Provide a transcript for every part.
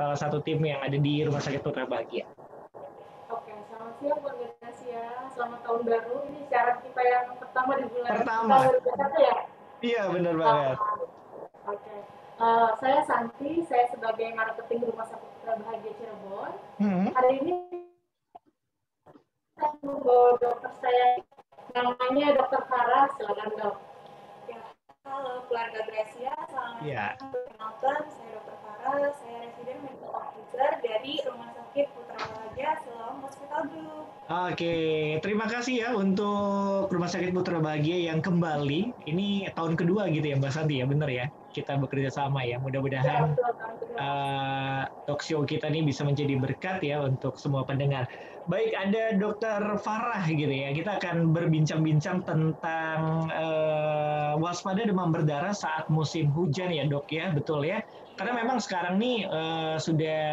salah satu tim yang ada di Rumah Sakit Putra Bahagia. Oke, selamat siang Bang Gracia. Selamat tahun baru. Ini siaran kita yang pertama di bulan Pertama, tahun 2021 ya? iya benar banget. Uh, Oke. Saya Santi, saya sebagai marketing Rumah Sakit Putra Bahagia Cirebon. Hari ini saya membawa dokter saya, namanya Dokter Farah. Silakan dok. Ya, halo keluarga Gracia, selamat siang. Perkenalkan, saya Dokter Farah, saya residen medical officer dari Rumah Sakit Putra Bahagia Siloam Hospital Group. Oke, terima kasih ya untuk Rumah Sakit Putra Bahagia yang kembali. Ini tahun kedua gitu ya Mbak Santi ya, bener ya? Kita bekerja sama ya. Mudah-mudahan talk show kita ini bisa menjadi berkat ya untuk semua pendengar. Baik, ada Dokter Farah gitu ya. Kita akan berbincang-bincang tentang waspada demam berdarah saat musim hujan ya dok ya, betul ya? Karena memang sekarang nih sudah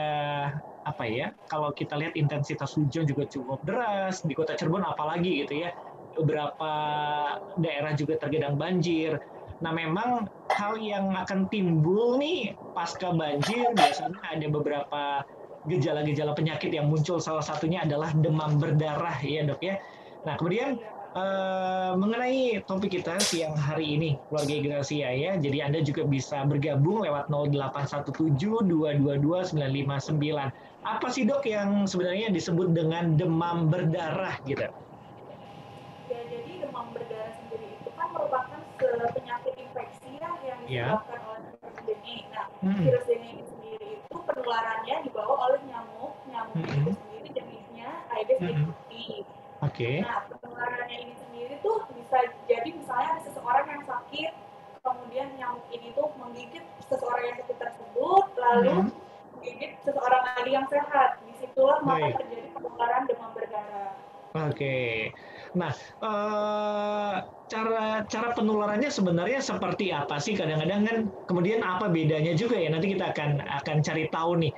apa ya, kalau kita lihat intensitas hujan juga cukup deras di Kota Cirebon apalagi gitu ya, beberapa daerah juga tergenang banjir. Nah memang hal yang akan timbul nih pasca banjir biasanya ada beberapa gejala-gejala penyakit yang muncul, salah satunya adalah demam berdarah ya dok ya. Nah kemudian mengenai topik kita siang hari ini keluarga Gracia ya, jadi Anda juga bisa bergabung lewat 0817222959. Apa sih dok yang sebenarnya disebut dengan demam berdarah gitu? Ya, jadi demam berdarah sendiri itu kan merupakan penyakit infeksi yang disebabkan oleh virus dengue. Nah, virus dengue ini sendiri itu penularannya dibawa oleh nyamuk. Nyamuk itu sendiri jenisnya Aedes aegypti. Nah, penularannya ini sendiri tuh bisa jadi misalnya ada seseorang yang sakit, kemudian nyamuk ini tuh menggigit seseorang yang sakit tersebut, lalu menggigit seseorang lagi yang sehat. Disitulah maka terjadi penularan demam berdarah. Oke. Nah, cara penularannya sebenarnya seperti apa sih? Kadang-kadang kan kemudian apa bedanya juga ya? Nanti kita akan cari tahu nih.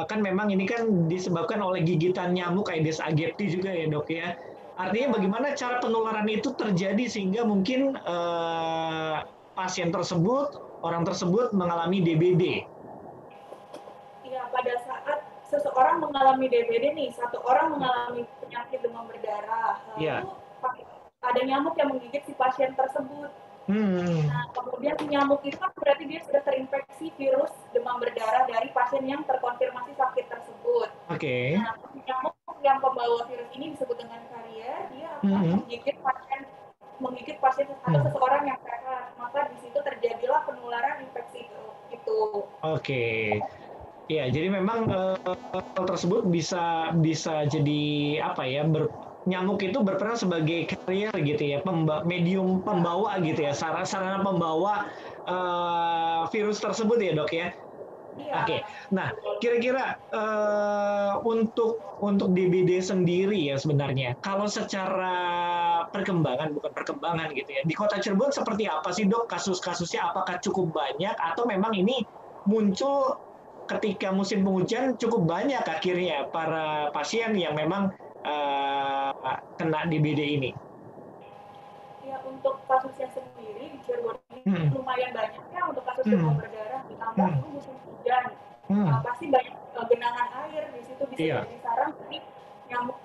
Kan memang ini kan disebabkan oleh gigitan nyamuk Aedes aegypti juga ya dok ya. Artinya bagaimana cara penularan itu terjadi sehingga mungkin pasien tersebut, orang tersebut mengalami DBD? Iya, pada saat seseorang mengalami DBD nih, satu orang mengalami penyakit demam berdarah, lalu ada nyamuk yang menggigit si pasien tersebut. Nah, kemudian nyamuk itu kan berarti dia sudah terinfeksi virus demam berdarah dari pasien yang terkonfirmasi sakit tersebut. Nah, nyamuk yang pembawa virus ini disebut dengan karier, dia akan menggigit pasien atau seseorang yang sehat. Maka di situ terjadilah penularan infeksi itu. Ya, jadi memang hal tersebut bisa jadi apa ya? Nyamuk itu berperan sebagai carrier gitu ya, medium pembawa gitu ya, sarana pembawa virus tersebut ya dok ya. Oke. Nah kira-kira untuk DBD sendiri ya sebenarnya, kalau secara perkembangan bukan perkembangan gitu ya, di Kota Cirebon seperti apa sih dok kasus-kasusnya? Apakah cukup banyak atau memang ini muncul ketika musim penghujan cukup banyak akhirnya para pasien yang memang kena DBD ini? Ya, untuk kasusnya sendiri di Cirebon ini lumayan banyak ya untuk kasus demam berdarah, ditambah ini musim hujan. Pasti banyak genangan air di situ bisa jadi sarang dari nyamuk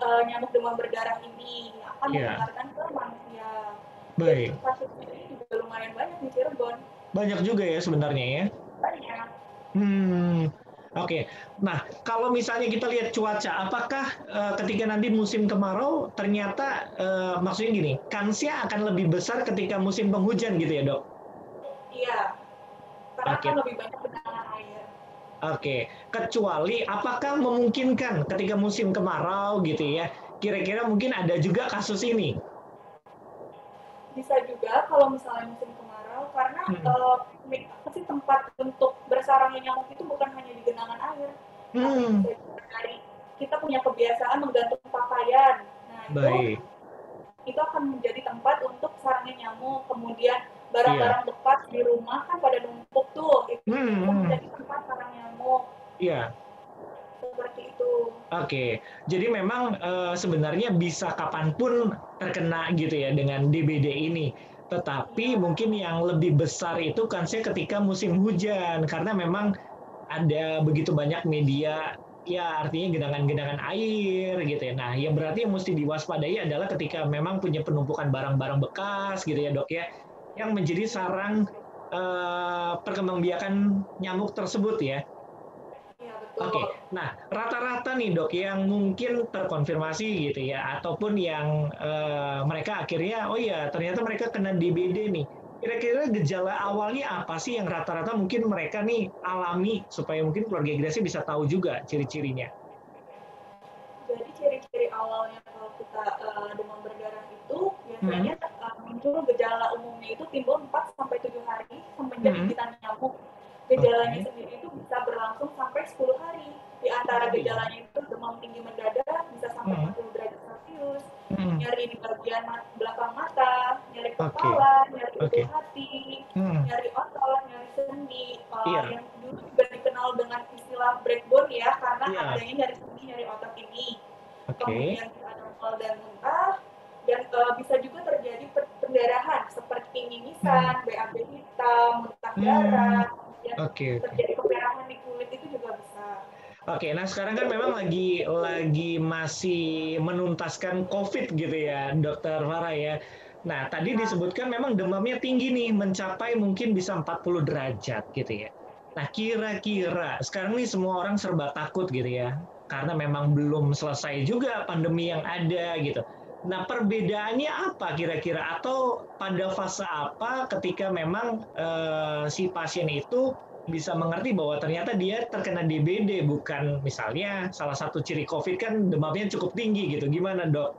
demam berdarah ini akan menularkan ke manusia. Jadi kasusnya ini juga lumayan banyak di Cirebon. Banyak juga ya sebenarnya ya? Banyak. Oke. Nah, kalau misalnya kita lihat cuaca, apakah ketika nanti musim kemarau ternyata maksudnya gini, kansnya akan lebih besar ketika musim penghujan gitu ya, Dok? Iya. Karena akan lebih banyak genangan air. Oke. Kecuali apakah memungkinkan ketika musim kemarau gitu ya, kira-kira mungkin ada juga kasus ini? Bisa juga kalau misalnya musim kemarau, karena tempat untuk bersarangnya nyamuk itu bukan hanya di genangan air, tapi bisa juga dari kita punya kebiasaan menggantung pakaian. Nah, itu akan menjadi tempat untuk sarangnya nyamuk. Kemudian barang-barang bekas di rumah kan pada numpuk tuh, itu menjadi tempat sarang nyamuk. Iya. Seperti itu. Oke, jadi memang sebenarnya bisa kapanpun terkena gitu ya dengan DBD ini. Tetapi mungkin yang lebih besar itu kansnya ketika musim hujan, karena memang ada begitu banyak media, ya artinya genangan-genangan air gitu ya. Nah, yang berarti yang mesti diwaspadai adalah ketika memang punya penumpukan barang-barang bekas gitu ya dok ya, yang menjadi sarang perkembangbiakan nyamuk tersebut ya. Iya, betul. Oke, nah rata-rata nih dok yang mungkin terkonfirmasi gitu ya, ataupun yang mereka akhirnya, oh ya ternyata mereka kena DBD nih. Kira-kira gejala awalnya apa sih yang rata-rata mungkin mereka nih alami supaya mungkin keluarga Grasi bisa tahu juga ciri-cirinya? Jadi ciri-ciri awalnya kalau kita demam berdarah itu Hmm. biasanya muncul gejala umumnya itu timbul 4 sampai 7 hari semenjak gigitan nyamuk. Gejalanya sendiri itu bisa berlangsung sampai 10 hari. Di antara gejalanya itu demam tinggi mendadak bisa sampai 40 derajat Celcius, nyeri di bagian belakang mata, nyeri kepala, nyeri ulu hati, nyeri otot, nyeri sendi, yang dulu juga dikenal dengan istilah breakbone ya, karena adanya nyeri sendi, nyeri otot ini. Kemudian bisa ada mual dan muntah, dan bisa juga terjadi pendarahan seperti mimisan, BAB hitam, muntah darah, kemudian terjadi kemerahan di kulit itu juga bisa. Oke, nah sekarang kan memang lagi masih menuntaskan COVID gitu ya, Dokter Farah ya. Nah, tadi disebutkan memang demamnya tinggi nih, mencapai mungkin bisa 40 derajat gitu ya. Nah, kira-kira sekarang nih semua orang serba takut gitu ya, karena memang belum selesai juga pandemi yang ada gitu. Nah, perbedaannya apa kira-kira? Atau pada fase apa ketika memang si pasien itu bisa mengerti bahwa ternyata dia terkena DBD, bukan misalnya salah satu ciri COVID kan demamnya cukup tinggi gitu. Gimana dok?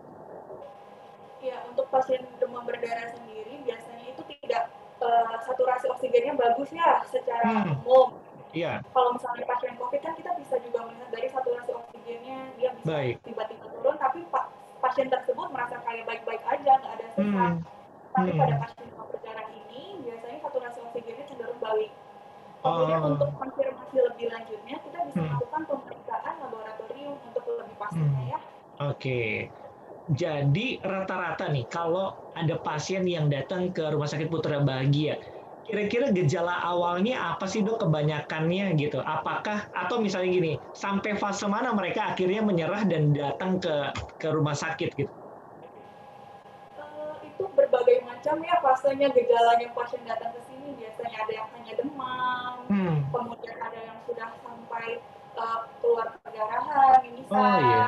Ya, untuk pasien demam berdarah sendiri biasanya itu tidak saturasi oksigennya bagus ya secara umum. Iya. Kalau misalnya pasien COVID kan kita bisa juga melihat dari saturasi oksigennya, dia bisa tiba-tiba turun, tapi pasien tersebut merasa kayak baik-baik aja, nggak ada sesak. Tapi pada pasien demam berdarah ini biasanya saturasi oksigennya cenderung balik. Kemudian untuk konfirmasi lebih lanjutnya, kita bisa melakukan pemeriksaan laboratorium untuk lebih pastinya ya. Oke. Jadi rata-rata nih, kalau ada pasien yang datang ke Rumah Sakit Putra Bahagia, kira-kira gejala awalnya apa sih dok kebanyakannya gitu? Apakah atau misalnya gini, sampai fase mana mereka akhirnya menyerah dan datang ke rumah sakit gitu? Itu berbagai macam ya fasenya gejalanya pasien datang ke sini. Biasanya ada yang hanya demam, kemudian ada yang sudah sampai keluar perdarahan, mimisan,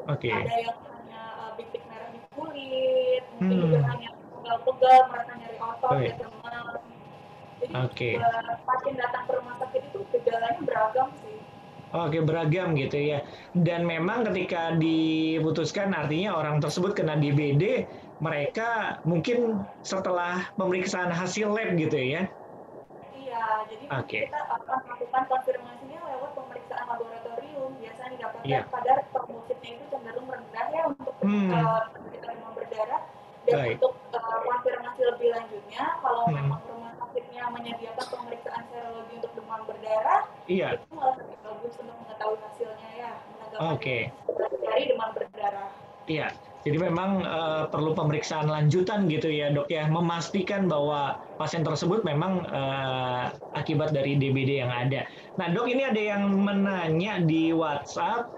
ada yang hanya bintik merah di kulit, mungkin juga hanya pegal-pegal, merasa nyeri otot, dan demam. Jadi pasien datang ke rumah sakit itu gejalanya beragam sih. Oke, beragam gitu ya. Dan memang ketika diputuskan artinya orang tersebut kena DBD, mereka mungkin setelah pemeriksaan hasil lab gitu ya? Iya, jadi nanti kita akan melakukan konfirmasinya lewat pemeriksaan laboratorium. Biasanya didapatkan kadar trombositnya itu cenderung rendah ya untuk penderita demam berdarah. Dan untuk konfirmasi lebih lanjutnya, kalau memang rumah sakitnya menyediakan pemeriksaan serologi untuk demam berdarah, itu malah lebih bagus untuk mengetahui hasilnya ya, menegakkan dari demam berdarah. Iya, jadi memang perlu pemeriksaan lanjutan gitu ya dok ya, memastikan bahwa pasien tersebut memang akibat dari DBD yang ada. Nah dok, ini ada yang menanya di WhatsApp,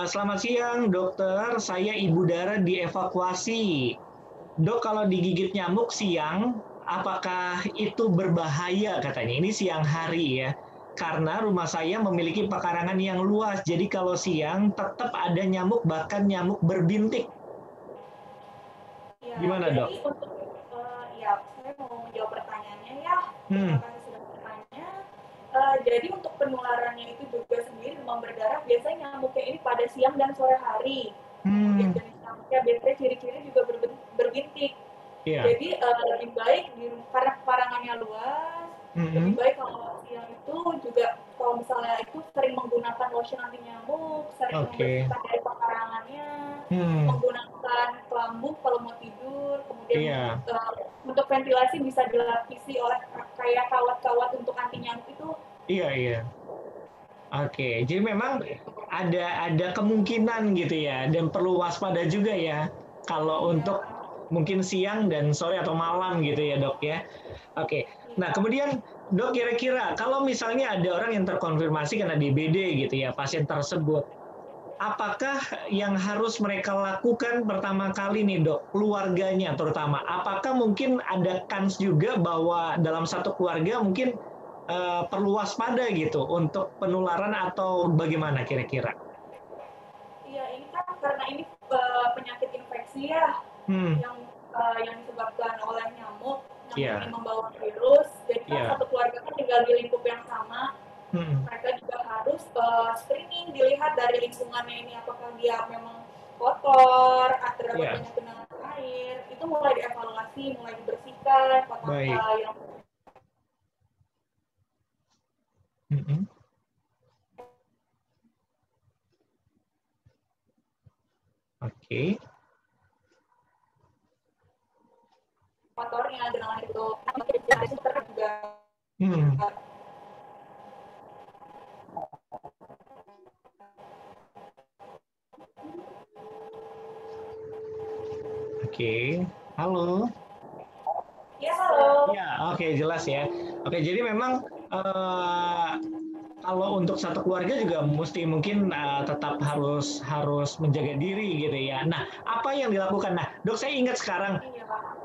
selamat siang dokter, saya ibu Dara dievakuasi. Dok, kalau digigit nyamuk siang, apakah itu berbahaya katanya? Ini siang hari ya. Karena rumah saya memiliki pekarangan yang luas, jadi kalau siang tetap ada nyamuk, bahkan nyamuk berbintik. Ya, Gimana dok? Jadi untuk ya saya mau menjawab pertanyaannya ya. Terima kasih sudah bertanya. Jadi untuk penularannya itu juga sendiri demam berdarah biasanya nyamuknya ini pada siang dan sore hari. Kemudian jenis nyamuknya biasanya ciri-ciri juga berbintik. Jadi lebih baik karena pekarangannya luas, lebih baik kalau siang itu juga kalau misalnya itu sering menggunakan lotion anti nyamuk, sering membersihkan dari pekarangannya, menggunakan kelambu kalau mau tidur, kemudian untuk ventilasi bisa dilapisi oleh kayak kawat-kawat untuk anti nyamuk itu. Iya. Oke, jadi memang ada kemungkinan gitu ya, dan perlu waspada juga ya kalau untuk mungkin siang dan sore atau malam gitu ya dok ya. Oke, nah kemudian Dok, kira-kira kalau misalnya ada orang yang terkonfirmasi kena DBD gitu ya, pasien tersebut, apakah yang harus mereka lakukan pertama kali nih dok, keluarganya terutama, apakah mungkin ada kans juga bahwa dalam satu keluarga mungkin perlu waspada gitu untuk penularan atau bagaimana kira-kira? Iya, ini kan karena ini penyakit infeksi ya, yang disebabkan oleh nyamuk yang ini membawa virus. Jadi kan satu keluarga kan tinggal di lingkup yang sama. Mereka juga harus screening, dilihat dari lingkungannya ini apakah dia memang kotor, terdapat banyak genangan air. Itu mulai dievaluasi, mulai dibersihkan kotak yang Oke. kotornya, genangan itu juga. Oke, halo. Ya, halo. Ya, oke, jelas ya. Oke, jadi memang kalau untuk satu keluarga juga mesti mungkin tetap harus menjaga diri gitu ya. Nah, apa yang dilakukan? Nah, dok, saya ingat sekarang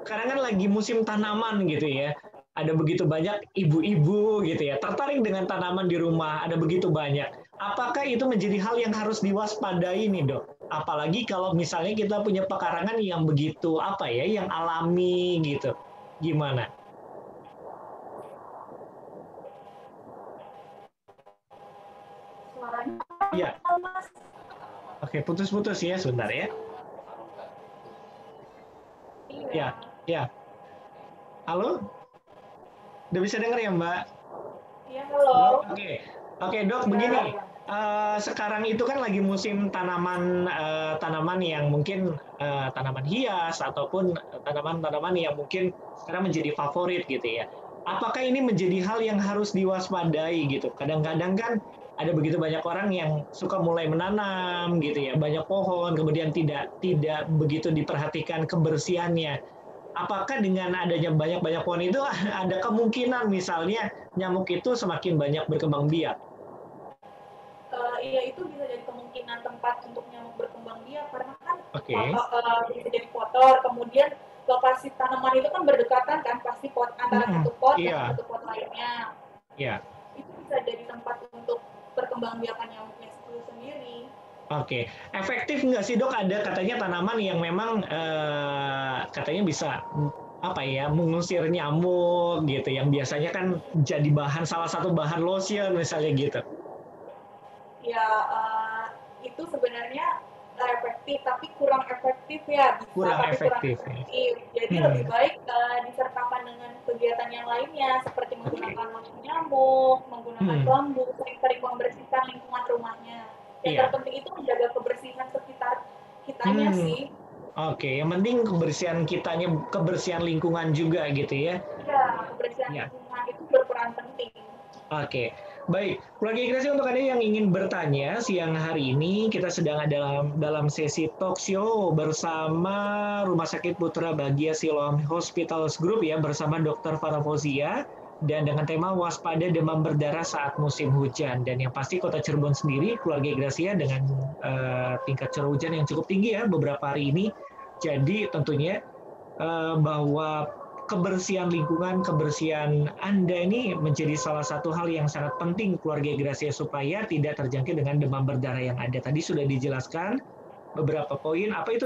kan lagi musim tanaman gitu ya. Ada begitu banyak ibu-ibu gitu ya, tertarik dengan tanaman di rumah, ada begitu banyak. Apakah itu menjadi hal yang harus diwaspadai nih dok? Apalagi kalau misalnya kita punya pekarangan yang begitu apa ya, yang alami gitu. Gimana? Iya. Oke, putus-putus ya, sebentar ya. Ya, ya. Halo? Udah bisa dengar ya, Mbak? Iya, halo. Oke, dok, begini. Sekarang itu kan lagi musim tanaman yang mungkin tanaman hias ataupun tanaman-tanaman yang mungkin sekarang menjadi favorit gitu ya. Apakah ini menjadi hal yang harus diwaspadai gitu? Kadang-kadang kan ada begitu banyak orang yang suka mulai menanam gitu ya, banyak pohon, kemudian tidak begitu diperhatikan kebersihannya. Apakah dengan adanya banyak-banyak pohon itu ada kemungkinan misalnya nyamuk itu semakin banyak berkembang biak? Iya, itu bisa jadi kemungkinan tempat untuk nyamuk berkembang biak karena kan bisa jadi kotor, kemudian lokasi tanaman itu kan berdekatan kan, pasti pot antara satu pot dan satu pot lainnya. Itu bisa jadi tempat untuk perkembang biakan nyamuknya itu sendiri. Oke, efektif nggak sih dok? Ada katanya tanaman yang memang katanya bisa apa ya mengusir nyamuk gitu, yang biasanya kan jadi salah satu bahan lotion misalnya gitu. Ya, itu sebenarnya efektif, tapi kurang efektif ya. Kurang efektif. Jadi lebih baik disertakan dengan kegiatan yang lainnya, seperti menggunakan lotion nyamuk, menggunakan bambu, sering-sering membersihkan lingkungan rumahnya. Yang terpenting itu menjaga kebersihan sekitar kitanya sih. Oke, yang penting kebersihan kitanya, kebersihan lingkungan juga gitu ya. Iya, kebersihan lingkungan itu berperan penting. Oke, baik. Keluarga Igrasi, untuk Anda yang ingin bertanya, siang hari ini kita sedang dalam sesi talk show bersama Rumah Sakit Putra Bahagia Siloam Hospitals Group ya, bersama Dr. Farah Fauzia, dan dengan tema waspada demam berdarah saat musim hujan. Dan yang pasti Kota Cirebon sendiri, keluarga Gracia dengan tingkat curah hujan yang cukup tinggi ya beberapa hari ini. Jadi tentunya bahwa kebersihan lingkungan, kebersihan Anda ini menjadi salah satu hal yang sangat penting keluarga Gracia supaya tidak terjangkit dengan demam berdarah yang ada. Tadi sudah dijelaskan beberapa poin, apa itu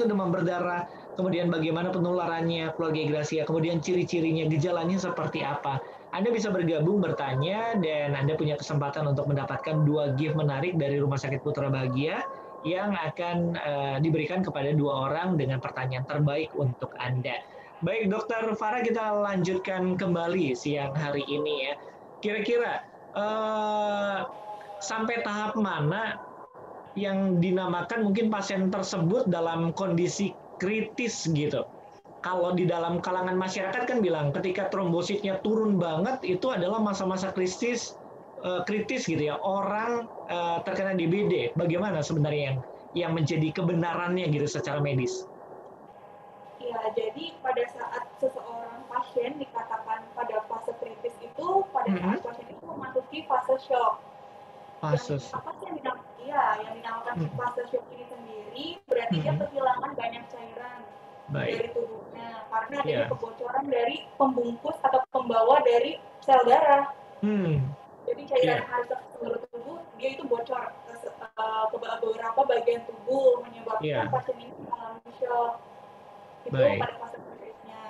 demam berdarah, kemudian bagaimana penularannya keluarga Gracia, kemudian ciri-cirinya, gejalanya seperti apa. Anda bisa bergabung, bertanya, dan Anda punya kesempatan untuk mendapatkan 2 gift menarik dari Rumah Sakit Putra Bahagia yang akan diberikan kepada 2 orang dengan pertanyaan terbaik untuk Anda. Baik, Dokter Farah, kita lanjutkan kembali siang hari ini ya. Kira-kira sampai tahap mana yang dinamakan mungkin pasien tersebut dalam kondisi kritis gitu? Kalau di dalam kalangan masyarakat kan bilang ketika trombositnya turun banget itu adalah masa-masa kritis gitu ya. Orang terkena DBD. Bagaimana sebenarnya yang menjadi kebenarannya gitu secara medis? Ya, jadi pada saat seseorang pasien dikatakan pada fase kritis pada saat pasien itu memasuki fase shock. Fase Yang apa sih yang dinamakan fase shock ini sendiri berarti dia kehilangan banyak cairan dari tubuhnya karena adanya kebocoran dari pembungkus atau pembawa dari sel darah. Jadi cairan yang harus ke seluruh tubuh dia itu bocor ke beberapa bagian tubuh menyebabkan pasien ini mengalami shock. Itu pada fase kritisnya.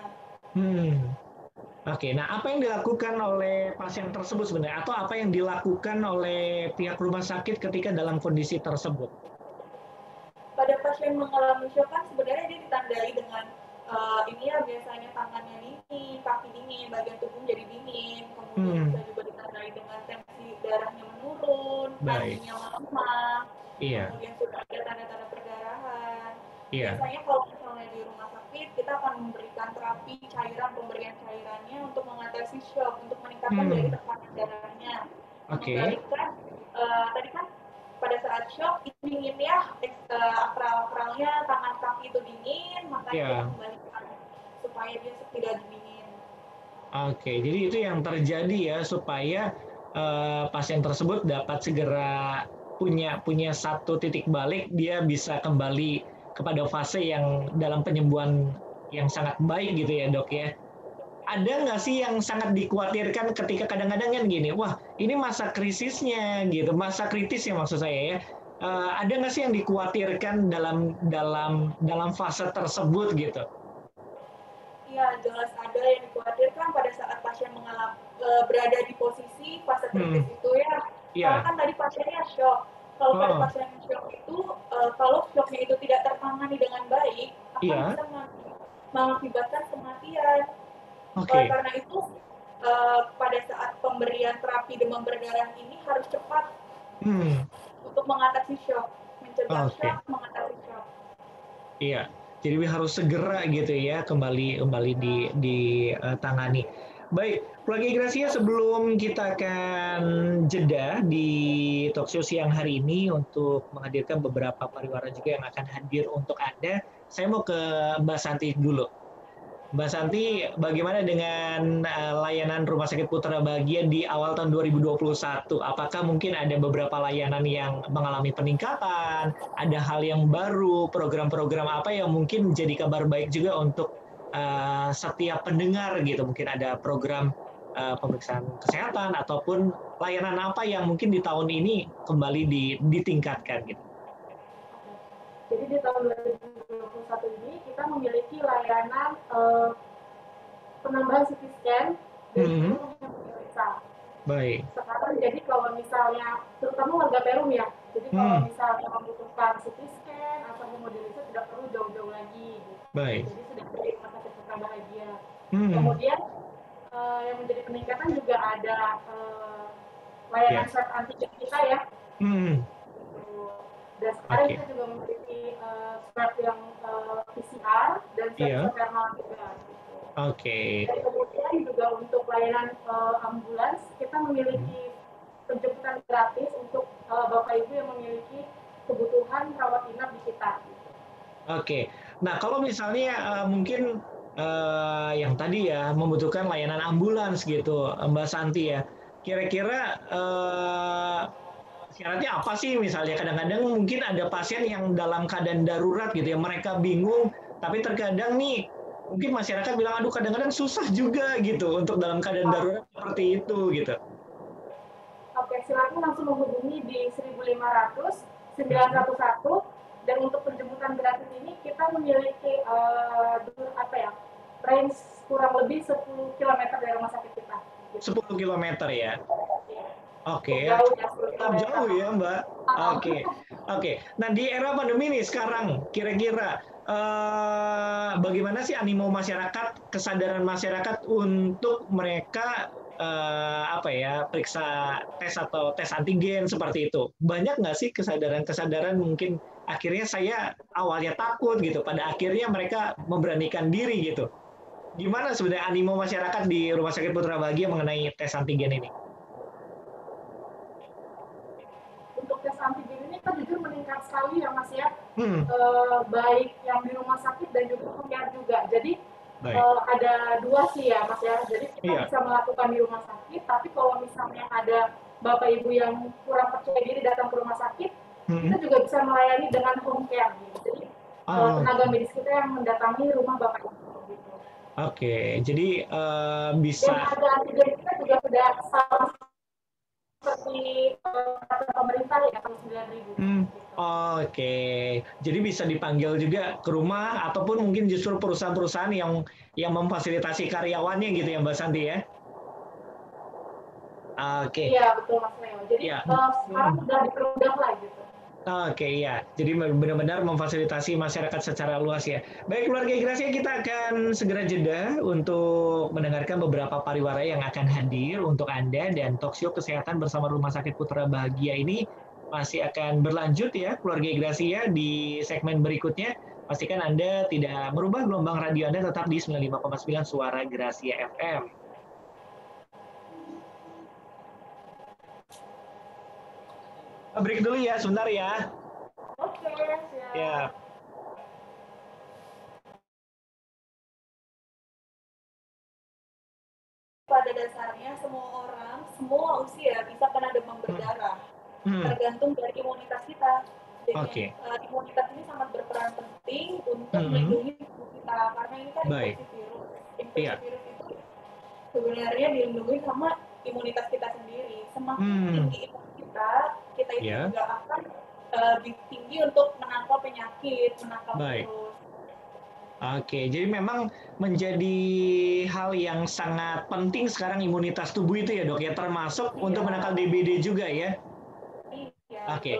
Oke, nah apa yang dilakukan oleh pasien tersebut sebenarnya atau apa yang dilakukan oleh pihak rumah sakit ketika dalam kondisi tersebut? Pada pasien mengalami shock kan sebenarnya dia ditandai dengan biasanya tangannya dingin, kaki dingin, bagian tubuh jadi dingin, kemudian bisa juga ditandai dengan tensi darahnya menurun, nadinya melemah, kemudian sudah ada tanda-tanda perdarahan. Biasanya kalau misalnya di rumah sakit kita akan memberikan terapi cairan, pemberian cairannya untuk mengatasi shock, untuk meningkatkan dari tekanan darahnya. Membalikan tadi kan pada saat shock dingin ya, akral-akralnya tangan kaki itu dingin, makanya kita kembalikan supaya dia tidak dingin. Oke, jadi itu yang terjadi ya supaya pasien tersebut dapat segera punya satu titik balik, dia bisa kembali kepada fase yang dalam penyembuhan yang sangat baik gitu ya dok ya. Ada nggak sih yang sangat dikhawatirkan ketika kadang-kadang kan gini, wah ini masa krisisnya gitu, masa kritisnya maksud saya ya. Ada nggak sih yang dikhawatirkan dalam fase tersebut gitu? Iya, jelas ada yang dikhawatirkan pada saat pasien berada di posisi fase kritis itu ya. Karena kan tadi pasiennya shock. Kalau pada pasien shock itu, kalau shocknya itu tidak tertangani dengan baik, akan bisa mengakibatkan kematian. Karena itu, pada saat pemberian terapi demam berdarah ini harus cepat untuk mengatasi shock, mencegah shock, mengatasi shock. Iya, jadi harus segera gitu ya kembali ditangani. Baik, keluarga Gracia, sebelum kita akan jeda di talkshow siang hari ini untuk menghadirkan beberapa pariwara juga yang akan hadir untuk Anda, saya mau ke Mbak Santi dulu. Mbak Santi, bagaimana dengan layanan Rumah Sakit Putra Bahagia di awal tahun 2021? Apakah mungkin ada beberapa layanan yang mengalami peningkatan, ada hal yang baru, program-program apa yang mungkin menjadi kabar baik juga untuk setiap pendengar gitu? Mungkin ada program pemeriksaan kesehatan ataupun layanan apa yang mungkin di tahun ini kembali ditingkatkan gitu? Jadi di tahun 2021 ini kita memiliki layanan penambahan CT scan dan pemeriksaan. Baik. Sekarang jadi kalau misalnya, terutama warga Perum ya, jadi kalau misalnya membutuhkan CT scan atau hemodialisis tidak perlu jauh-jauh lagi. Baik. Jadi sudah dari Rumah Sakit Putra Bahagia. Kemudian yang menjadi peningkatan juga ada layanan swab antigen kita ya. Dan sekarang kita juga memiliki swab yang PCR dan swab thermal juga. Dan kemudian juga untuk layanan ambulans, kita memiliki penjemputan gratis untuk Bapak Ibu yang memiliki kebutuhan rawat inap di kita. Nah kalau misalnya mungkin yang tadi ya membutuhkan layanan ambulans gitu, Mbak Santi ya, kira-kira syaratnya apa sih? Misalnya kadang-kadang mungkin ada pasien yang dalam keadaan darurat gitu ya, mereka bingung, tapi terkadang nih mungkin masyarakat bilang, aduh kadang-kadang susah juga gitu untuk dalam keadaan darurat seperti itu gitu. Silakan langsung menghubungi di 1500 911 dan untuk penjemputan gratis ini kita memiliki range kurang lebih 10 km dari rumah sakit kita. 10 km ya? Oke, jauh ya Mbak. Oke. Nah di era pandemi nih sekarang, kira-kira bagaimana sih animo masyarakat, kesadaran masyarakat untuk mereka periksa tes atau tes antigen seperti itu? Banyak nggak sih kesadaran mungkin akhirnya saya awalnya takut gitu, pada akhirnya mereka memberanikan diri gitu. Gimana sebenarnya animo masyarakat di Rumah Sakit Putra Bahagia mengenai tes antigen ini? Untuk tes antigen ini kan jujur meningkat sekali ya Mas ya, baik yang di rumah sakit dan juga home care juga. Jadi Ada dua sih ya Mas ya, jadi kita bisa melakukan di rumah sakit, tapi kalau misalnya ada Bapak Ibu yang kurang percaya diri datang ke rumah sakit, kita juga bisa melayani dengan home care gitu. Jadi tenaga medis kita yang mendatangi rumah Bapak Ibu gitu. Oke, jadi bisa. Dan harga antigen kita juga sudah sama seperti pemerintah ya, 9.000. Oke, jadi bisa dipanggil juga ke rumah ataupun mungkin justru perusahaan-perusahaan yang memfasilitasi karyawannya gitu ya Mbak Santi ya? Oke. Iya betul Mas Leo. Jadi sekarang sudah dipermudah lah gitu. Oke, ya. Jadi benar-benar memfasilitasi masyarakat secara luas ya. Baik, keluarga Gracia, kita akan segera jeda untuk mendengarkan beberapa pariwara yang akan hadir untuk Anda, dan talkshow kesehatan bersama Rumah Sakit Putra Bahagia ini masih akan berlanjut ya, keluarga Gracia, di segmen berikutnya. Pastikan Anda tidak merubah gelombang radio Anda, tetap di 95,9 Suara Gracia FM. Break dulu ya, sebentar ya. Oke, siap. Ya. Pada dasarnya semua orang, semua usia bisa kena demam berdarah. Tergantung dari imunitas kita. Jadi imunitas ini sangat berperan penting untuk melindungi tubuh kita, karena ini kan infeksi virus. Infeksi virus itu sebenarnya dilindungi sama imunitas kita sendiri. Semakin tinggi imunitas kita itu juga akan lebih tinggi untuk menangkal penyakit, menangkal virus. Oke, jadi memang menjadi hal yang sangat penting sekarang imunitas tubuh itu ya Dok ya, termasuk untuk menangkal DBD juga ya? Iya, Oke.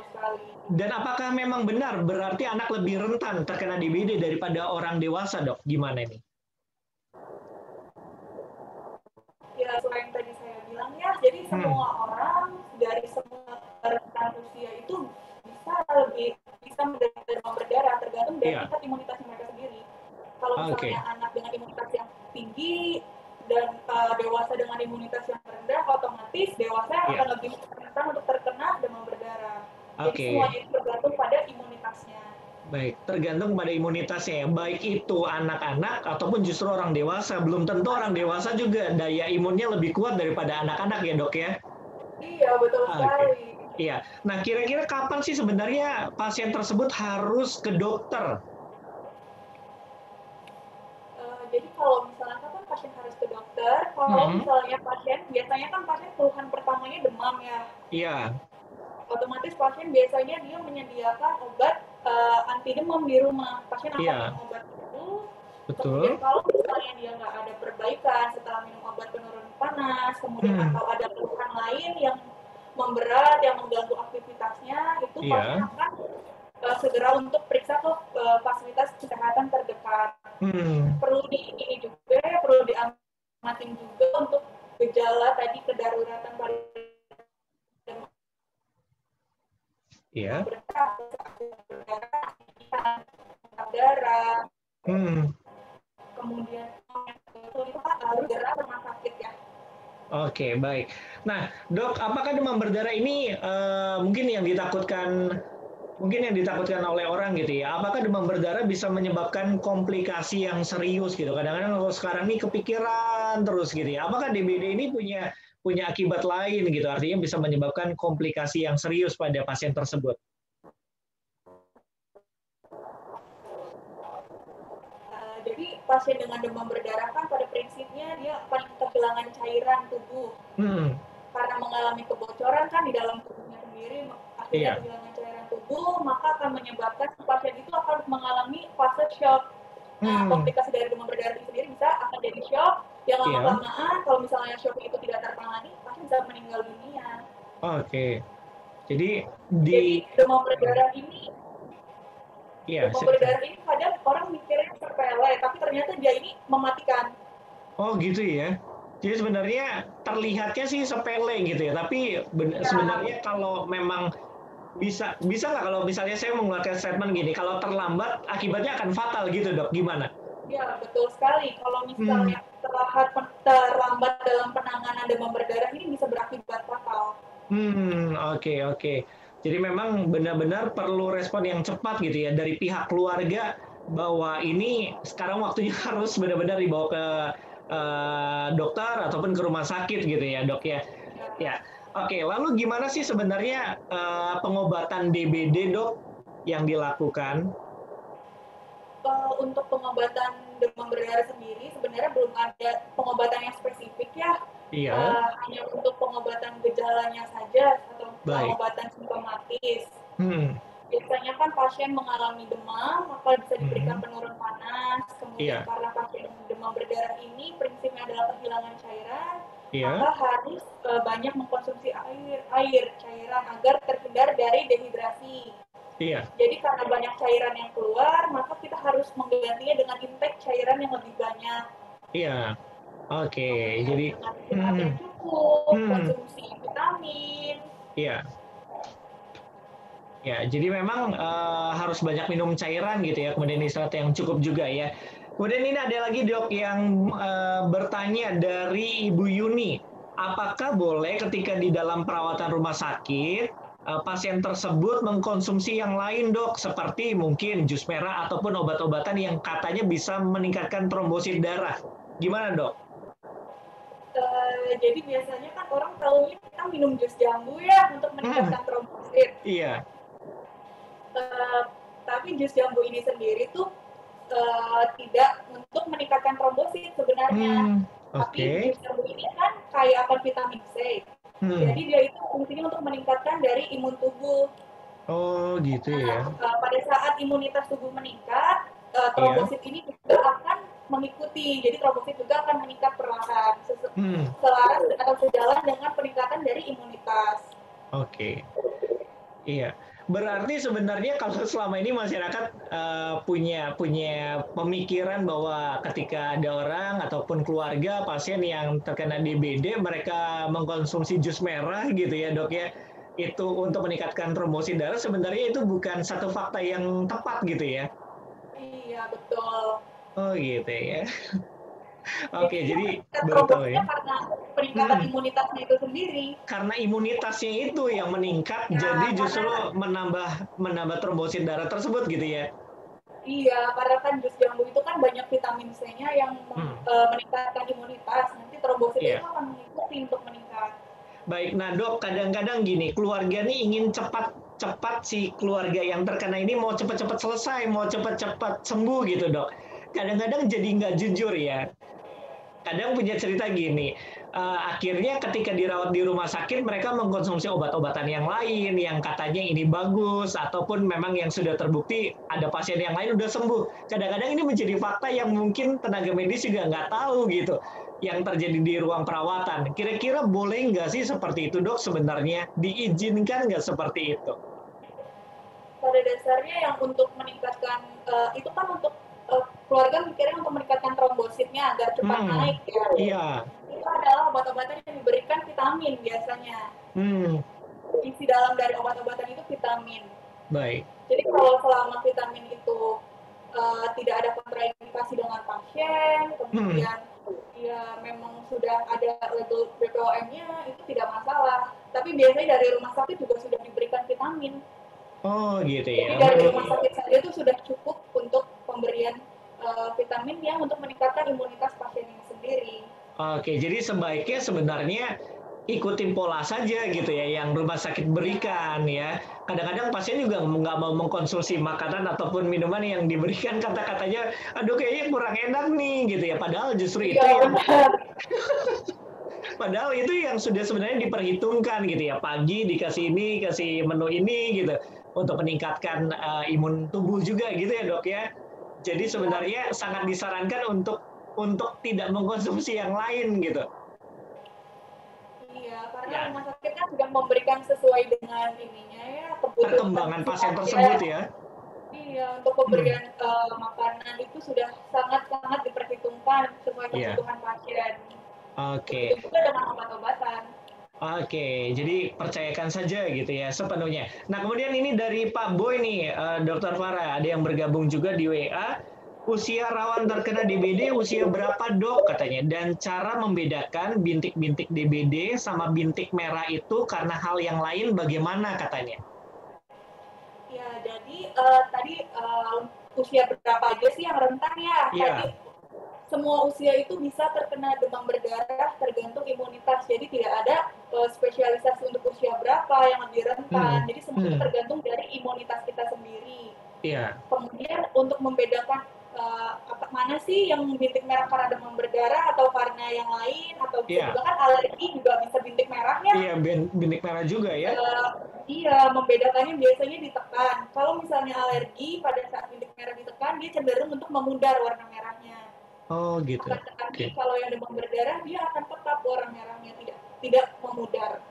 Dan apakah memang benar berarti anak lebih rentan terkena DBD daripada orang dewasa Dok? Gimana ini? Ya, selain tadi saya bilang ya, jadi semua orang dari semua rentan usia itu bisa menderita demam berdarah, tergantung dari tingkat imunitas mereka sendiri. Kalau misalnya anak dengan imunitas yang tinggi dan dewasa dengan imunitas yang rendah, otomatis dewasa akan lebih rentan untuk terkena demam berdarah. Jadi semuanya itu tergantung pada imunitasnya. Baik, tergantung pada imunitasnya ya, baik itu anak-anak ataupun justru orang dewasa. Belum tentu orang dewasa juga daya imunnya lebih kuat daripada anak-anak ya Dok ya? Iya, betul sekali. Iya, nah kira-kira kapan sih sebenarnya pasien tersebut harus ke dokter? Jadi kalau misalnya kapan pasien harus ke dokter, kalau misalnya pasien, biasanya kan pasien keluhan pertamanya demam ya. Iya. Otomatis pasien biasanya dia menyediakan obat anti demam di rumah. Pasien akan minum obat itu. Kemudian kalau misalnya dia nggak ada perbaikan setelah minum obat penurun panas, kemudian atau ada keluhan lain yang memberat, yang mengganggu aktivitasnya, itu pasien akan segera untuk periksa ke fasilitas kesehatan terdekat. Perlu diamatin juga untuk gejala tadi kedaruratan pada darah, kemudian harus segera ke rumah sakit ya. Oke, baik. Nah, Dok, apakah demam berdarah ini mungkin yang ditakutkan oleh orang gitu ya? Apakah demam berdarah bisa menyebabkan komplikasi yang serius gitu? Kadang-kadang kalau sekarang ini kepikiran terus gitu ya. Apakah DBD ini punya akibat lain gitu? Artinya bisa menyebabkan komplikasi yang serius pada pasien tersebut. Jadi pasien dengan demam berdarah kan pada prinsipnya dia akan kehilangan cairan tubuh. Karena mengalami kebocoran kan di dalam tubuhnya sendiri, akhirnya kehilangan cairan tubuh, maka akan menyebabkan pasien itu akan mengalami fase shock. Nah, komplikasi dari demam berdarah itu sendiri bisa akan jadi shock yang lama-lamaan, kalau misalnya shock itu tidak tertangani, pasien bisa meninggal dunia. Oke. Jadi demam berdarah ini demam berdarah ini kadang orang mikirnya sepele, tapi ternyata dia ini mematikan. Oh gitu ya. Jadi sebenarnya terlihatnya sih sepele gitu ya, tapi sebenarnya kalau memang bisa nggak kalau misalnya saya mengeluarkan statement gini, kalau terlambat akibatnya akan fatal gitu Dok, gimana? Ya betul sekali. Kalau misalnya terlambat dalam penanganan demam berdarah ini bisa berakibat fatal. Oke. Jadi memang benar-benar perlu respon yang cepat gitu ya dari pihak keluarga bahwa ini sekarang waktunya harus benar-benar dibawa ke dokter ataupun ke rumah sakit gitu ya dok ya. Ya, oke. Lalu gimana sih sebenarnya pengobatan DBD dok yang dilakukan? Untuk pengobatan demam berdarah sendiri sebenarnya belum ada pengobatan yang spesifik ya. Iya. Hanya untuk pengobatan gejalanya saja atau Baik. pengobatan simptomatis. Hmm. Biasanya kan pasien mengalami demam, maka bisa diberikan penurun panas. Kemudian karena pasien demam berdarah ini prinsipnya adalah kehilangan cairan, maka harus banyak mengkonsumsi air cairan agar terhindar dari dehidrasi. Iya. Jadi karena banyak cairan yang keluar, maka kita harus menggantinya dengan intake cairan yang lebih banyak. Iya. Oke. Jadi istirahat yang cukup, konsumsi vitamin. Iya. Ya, jadi memang harus banyak minum cairan gitu ya, kemudian istirahat yang cukup juga ya. Kemudian ini ada lagi dok yang bertanya dari Ibu Yuni, apakah boleh ketika di dalam perawatan rumah sakit pasien tersebut mengkonsumsi yang lain dok, seperti mungkin jus merah ataupun obat-obatan yang katanya bisa meningkatkan trombosit darah, gimana dok? Jadi biasanya kan orang tahunya kita minum jus jambu ya untuk meningkatkan trombosit. Iya. Tapi jus jambu ini sendiri tuh tidak untuk meningkatkan trombosit sebenarnya. Tapi jus jambu ini kan kaya akan vitamin C. Jadi dia itu fungsinya untuk meningkatkan dari imun tubuh. Oh gitu ya. Pada saat imunitas tubuh meningkat, trombosit ini juga akan mengikuti. Jadi trombosit juga akan meningkat perlahan, selaras atau sejalan dengan peningkatan dari imunitas. Oke. Iya. Berarti sebenarnya kalau selama ini masyarakat punya pemikiran bahwa ketika ada orang ataupun keluarga pasien yang terkena DBD, mereka mengkonsumsi jus merah gitu ya dok ya, itu untuk meningkatkan trombosit darah, sebenarnya itu bukan satu fakta yang tepat gitu ya? Iya betul. Oh gitu ya. Oke, jadi baru tahu ya. Karena peningkatan imunitasnya itu sendiri. Karena imunitasnya itu yang meningkat, ya, jadi justru menambah trombosit darah tersebut gitu ya? Iya, karena kan jus jambu itu kan banyak vitamin C-nya yang meningkatkan imunitas. Nanti trombosit itu akan mengikuti untuk meningkat. Baik, nah dok, kadang-kadang gini, keluarga nih ingin cepat si keluarga yang terkena ini mau cepat-cepat selesai, mau cepat-cepat sembuh gitu dok. Kadang-kadang jadi nggak jujur ya. Kadang punya cerita gini, akhirnya ketika dirawat di rumah sakit mereka mengkonsumsi obat-obatan yang lain yang katanya ini bagus, ataupun memang yang sudah terbukti ada pasien yang lain udah sembuh. Kadang-kadang ini menjadi fakta yang mungkin tenaga medis juga nggak tahu gitu, yang terjadi di ruang perawatan. Kira-kira boleh nggak sih seperti itu dok sebenarnya? Diizinkan nggak seperti itu? Pada dasarnya yang untuk meningkatkan, itu kan untuk keluarga mikirnya untuk meningkatkan trombositnya agar cepat naik ya. Iya. Itu adalah obat-obatan yang diberikan vitamin biasanya. Isi dalam dari obat-obatan itu vitamin. Baik. Jadi kalau selama vitamin itu tidak ada kontraindikasi dengan pasien, kemudian ya memang sudah ada label BPOM-nya, itu tidak masalah. Tapi biasanya dari rumah sakit juga sudah diberikan vitamin. Oh gitu ya. Jadi dari rumah sakit saja itu sudah cukup untuk pemberian vitamin yang untuk meningkatkan imunitas pasien ini sendiri. Oke, jadi sebaiknya sebenarnya ikutin pola saja gitu ya yang rumah sakit berikan ya. Kadang-kadang pasien juga nggak mau mengkonsumsi makanan ataupun minuman yang diberikan kata-katanya, aduh kayaknya kurang enak nih gitu ya. Padahal justru itu yang padahal itu yang sudah sebenarnya diperhitungkan gitu ya. Pagi dikasih ini, kasih menu ini gitu untuk meningkatkan imun tubuh juga gitu ya dok ya. Jadi sebenarnya sangat disarankan untuk tidak mengkonsumsi yang lain gitu. Iya, karena rumah sakit kan sudah memberikan sesuai dengan ininya ya, perkembangan pasien tersebut ya. Iya, untuk pemberian makanan itu sudah sangat-sangat diperhitungkan sesuai kebutuhan pasien. Oke. Begitu juga dengan obat-obatan. Oke, jadi percayakan saja gitu ya sepenuhnya. Nah kemudian ini dari Pak Boy nih, Dr. Farah, ada yang bergabung juga di WA. Usia rawan terkena DBD usia berapa dok katanya, dan cara membedakan bintik-bintik DBD sama bintik merah itu karena hal yang lain bagaimana katanya? Ya, jadi tadi usia berapa aja sih yang rentan ya? Tadi semua usia itu bisa terkena demam berdarah tergantung imunitas. Jadi tidak ada spesialisasi untuk usia berapa yang lebih rentan. Jadi semuanya tergantung dari imunitas kita sendiri. Kemudian untuk membedakan mana sih yang bintik merah karena demam berdarah atau karena yang lain, atau bisa juga kan alergi juga bisa bintik merahnya. Iya, bintik merah juga ya. Iya, membedakannya biasanya ditekan. Kalau misalnya alergi pada saat bintik merah ditekan, dia cenderung untuk memudar warna merahnya. Oh gitu. Tetapi kalau yang demam berdarah, dia akan tetap warna merahnya, tidak memudar.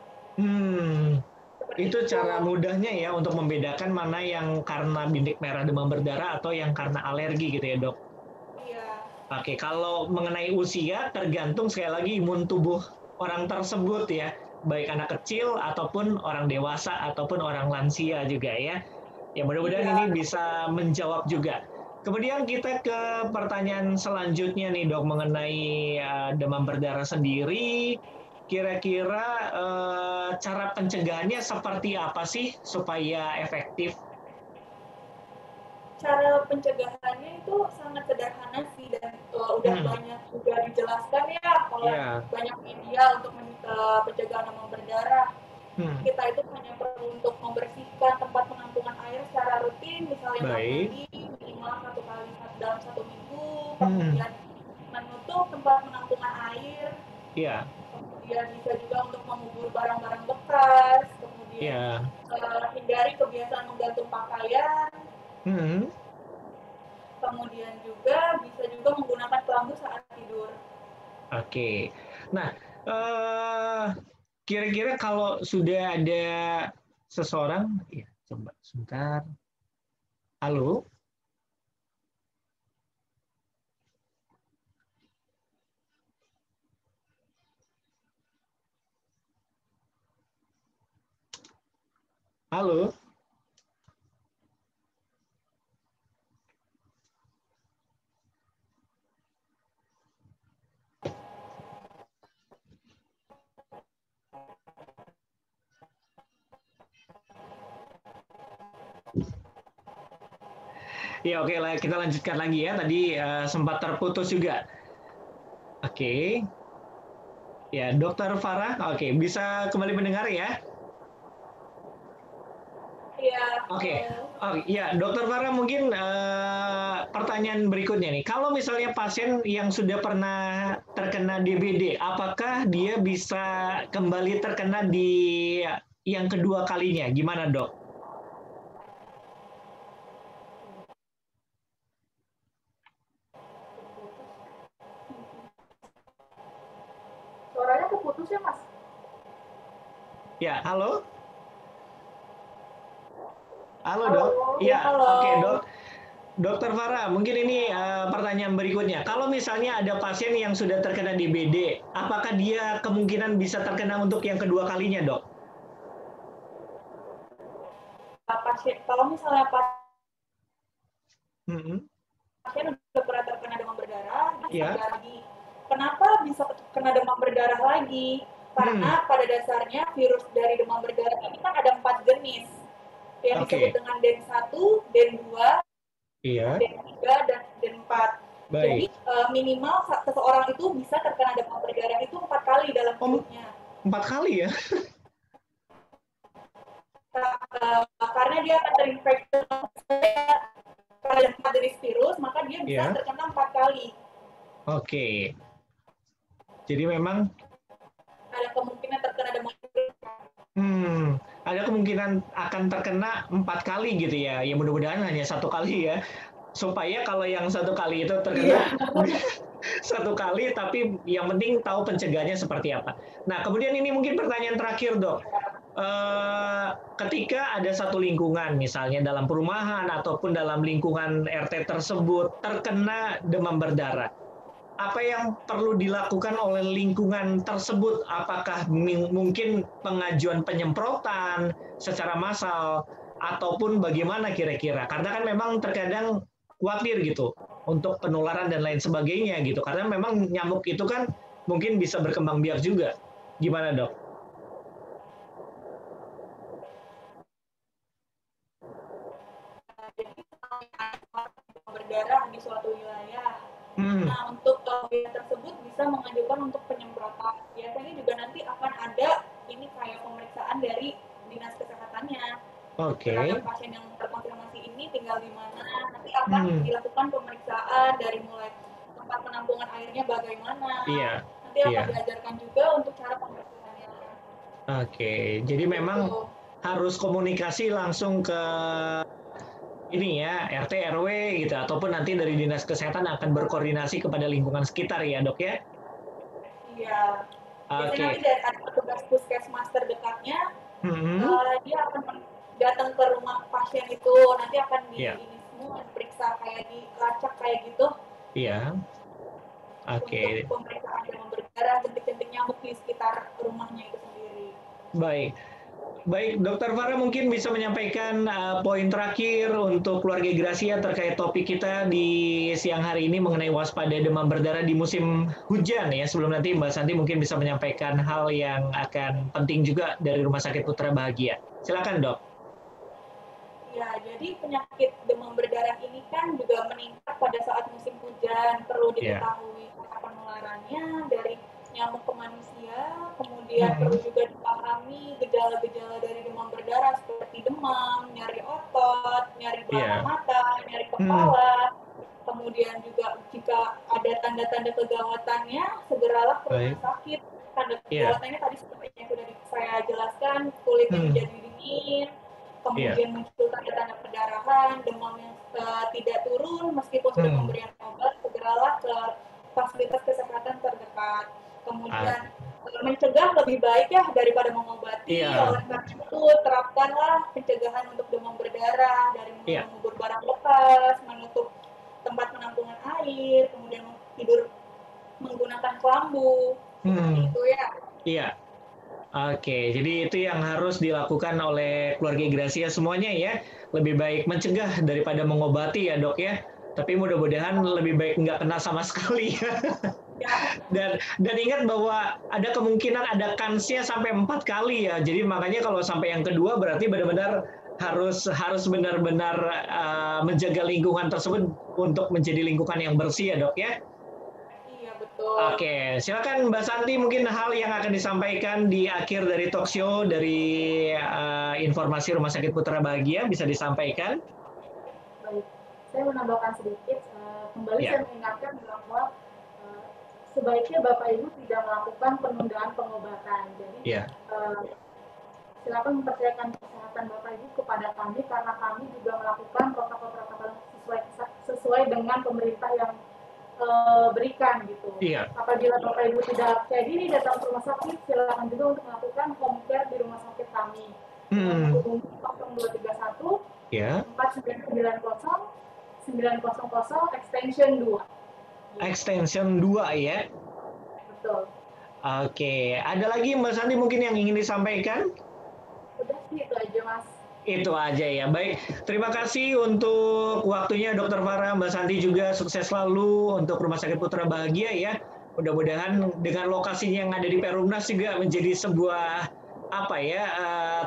Itu cara mudahnya ya untuk membedakan mana yang karena bintik merah demam berdarah atau yang karena alergi gitu ya dok? Iya. Oke, kalau mengenai usia tergantung sekali lagi imun tubuh orang tersebut ya, baik anak kecil ataupun orang dewasa ataupun orang lansia juga ya. Ya mudah-mudahan ini bisa menjawab juga. Kemudian kita ke pertanyaan selanjutnya nih dok mengenai demam berdarah sendiri. Kira-kira cara pencegahannya seperti apa sih supaya efektif? Cara pencegahannya itu sangat sederhana sih, dan udah banyak juga dijelaskan ya oleh banyak media untuk pencegahan demam berdarah. Kita itu hanya perlu untuk membersihkan tempat penampungan air secara rutin, misalnya mandi minimal 1 kali dalam 1 minggu, kemudian menutup tempat penampungan air, kemudian bisa juga untuk mengubur barang-barang bekas, kemudian hindari kebiasaan menggantung pakaian, kemudian juga bisa juga menggunakan kelambu saat tidur. Oke, nah kira-kira kalau sudah ada seseorang, ya coba sebentar. Halo? Halo? Ya oke, kita lanjutkan lagi ya. Tadi sempat terputus juga. Oke. Ya, Dokter Farah, oke, bisa kembali mendengar ya? Iya. Oke. Oh ya, Dokter Farah mungkin pertanyaan berikutnya nih. Kalau misalnya pasien yang sudah pernah terkena DBD, apakah dia bisa kembali terkena di yang kedua kalinya? Gimana dok? Suaranya keputus ya mas? Ya, halo? Halo Halo, dok? Iya, halo. oke dok. Dokter Farah, mungkin ini pertanyaan berikutnya. Kalau misalnya ada pasien yang sudah terkena DBD, apakah dia kemungkinan bisa terkena untuk yang kedua kalinya, dok? Kalau misalnya pasien sudah pernah terkena demam berdarah, bisa lagi. Kenapa bisa kena demam berdarah lagi? Karena pada dasarnya virus dari demam berdarah ini kan ada 4 jenis. Yang disebut dengan DEN1, DEN2, DEN3, dan DEN4. Jadi minimal seseorang itu bisa terkena demam berdarah itu 4 kali dalam hidupnya. 4 kali ya? Karena dia akan terinfeksi pada 4 jenis virus, maka dia bisa terkena 4 kali. Oke. Jadi memang ada kemungkinan terkena demam berdarah. Ada kemungkinan akan terkena 4 kali gitu ya. Ya mudah-mudahan hanya 1 kali ya. Supaya kalau yang 1 kali itu terkena 1 kali, tapi yang penting tahu pencegahannya seperti apa. Nah, kemudian ini mungkin pertanyaan terakhir, dok. Ketika ada satu lingkungan, misalnya dalam perumahan ataupun dalam lingkungan RT tersebut terkena demam berdarah, apa yang perlu dilakukan oleh lingkungan tersebut? Apakah mungkin pengajuan penyemprotan secara massal ataupun bagaimana kira-kira? Karena kan memang terkadang khawatir gitu untuk penularan dan lain sebagainya gitu. Karena memang nyamuk itu kan mungkin bisa berkembang biak juga. Gimana, dok? berdarah di suatu wilayah. Nah, untuk wilayah tersebut bisa mengajukan untuk penyemprotan. Biasanya juga nanti akan ada ini kayak pemeriksaan dari dinas kesehatannya. Terhadap pasien yang terkonfirmasi ini tinggal di mana. Nanti akan dilakukan pemeriksaan dari mulai tempat penampungan airnya bagaimana. Nanti akan diajarkan juga untuk cara pemeriksaannya. Jadi memang harus komunikasi langsung ke ini ya, RT, RW gitu, ataupun nanti dari dinas kesehatan akan berkoordinasi kepada lingkungan sekitar ya dok ya? Iya. Biasanya nanti dari ada petugas puskesmas terdekatnya, dia akan datang ke rumah pasien itu, nanti akan ini semua diperiksa kayak dilacak kayak gitu. Iya. Untuk pemeriksaan demam berdarah, jentik-jentik nyamuk di sekitar rumahnya itu sendiri. Baik, Dokter Farah mungkin bisa menyampaikan poin terakhir untuk keluarga Gracia terkait topik kita di siang hari ini mengenai waspada demam berdarah di musim hujan ya. Sebelum nanti Mbak Santi mungkin bisa menyampaikan hal yang akan penting juga dari Rumah Sakit Putra Bahagia. Silakan dok. Ya, jadi penyakit demam berdarah ini kan juga meningkat pada saat musim hujan. Perlu diketahui cara penularannya dari nyamuk ke manusia, kemudian perlu juga dipahami gejala-gejala dari demam berdarah seperti demam, nyeri otot, nyeri belakang mata, nyeri kepala, kemudian juga jika ada tanda-tanda kegawatannya, segeralah ke rumah sakit. Tanda kegawatannya tadi seperti yang sudah saya jelaskan, kulitnya menjadi dingin, kemudian muncul tanda-tanda perdarahan, demam yang tidak turun meskipun sudah pemberian obat, segeralah ke fasilitas kesehatan terdekat. Kemudian mencegah lebih baik ya daripada mengobati. Oleh karena itu terapkanlah pencegahan untuk demam berdarah dari mengubur barang bekas, menutup tempat penampungan air, kemudian tidur menggunakan kelambu, seperti itu ya. Iya. Jadi itu yang harus dilakukan oleh keluarga Gracia semuanya ya. Lebih baik mencegah daripada mengobati ya dok ya. Tapi mudah-mudahan lebih baik nggak kena sama sekali ya. Dan ingat bahwa ada kemungkinan ada kansnya sampai 4 kali ya. Jadi makanya kalau sampai yang kedua berarti benar-benar harus benar-benar menjaga lingkungan tersebut untuk menjadi lingkungan yang bersih ya dok ya. Iya betul. Silakan Mbak Santi mungkin hal yang akan disampaikan di akhir dari talk show dari informasi Rumah Sakit Putra Bahagia bisa disampaikan. Baik, saya menambahkan sedikit. Kembali saya mengingatkan bahwa sebaiknya Bapak Ibu tidak melakukan penundaan pengobatan. Jadi silakan mempercayakan kesehatan Bapak Ibu kepada kami karena kami juga melakukan protokol-protokol sesuai dengan pemerintah yang berikan gitu. Apabila Bapak Ibu tidak percaya diri datang ke rumah sakit, silakan juga untuk melakukan home care di rumah sakit kami. Hubungi 0231 4990 900 extension 2. Extension 2 ya. Betul. Ada lagi Mbak Santi mungkin yang ingin disampaikan? Udah sih itu aja Mas. Itu aja ya. Baik, terima kasih untuk waktunya Dokter Farah, Mbak Santi juga sukses selalu untuk Rumah Sakit Putra Bahagia ya. Mudah-mudahan dengan lokasinya yang ada di Perumnas juga menjadi sebuah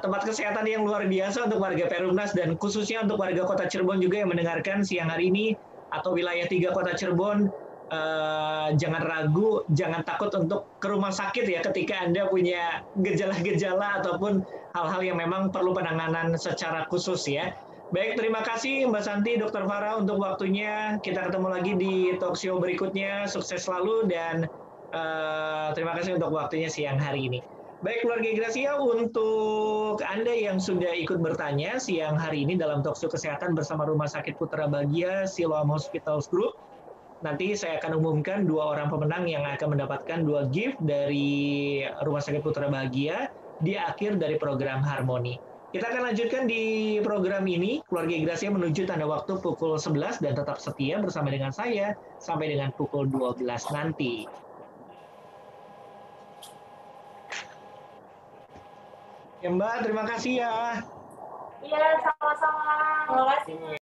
tempat kesehatan yang luar biasa untuk warga Perumnas dan khususnya untuk warga Kota Cirebon juga yang mendengarkan siang hari ini atau wilayah 3 Kota Cirebon. Jangan ragu, jangan takut untuk ke rumah sakit ya ketika Anda punya gejala-gejala ataupun hal-hal yang memang perlu penanganan secara khusus ya. Baik, terima kasih Mbak Santi, Dokter Farah untuk waktunya. Kita ketemu lagi di talk show berikutnya. Sukses selalu dan terima kasih untuk waktunya siang hari ini. Baik keluarga Gracia, untuk Anda yang sudah ikut bertanya siang hari ini dalam talk show kesehatan bersama Rumah Sakit Putra Bahagia Siloam Hospitals Group, nanti saya akan umumkan 2 orang pemenang yang akan mendapatkan 2 gift dari Rumah Sakit Putra Bahagia di akhir dari program Harmoni. Kita akan lanjutkan di program ini, keluarga Gracia menuju tanda waktu pukul 11 dan tetap setia bersama dengan saya sampai dengan pukul 12 nanti. Ya Mbak, terima kasih ya. Iya, sama-sama. Terima kasih.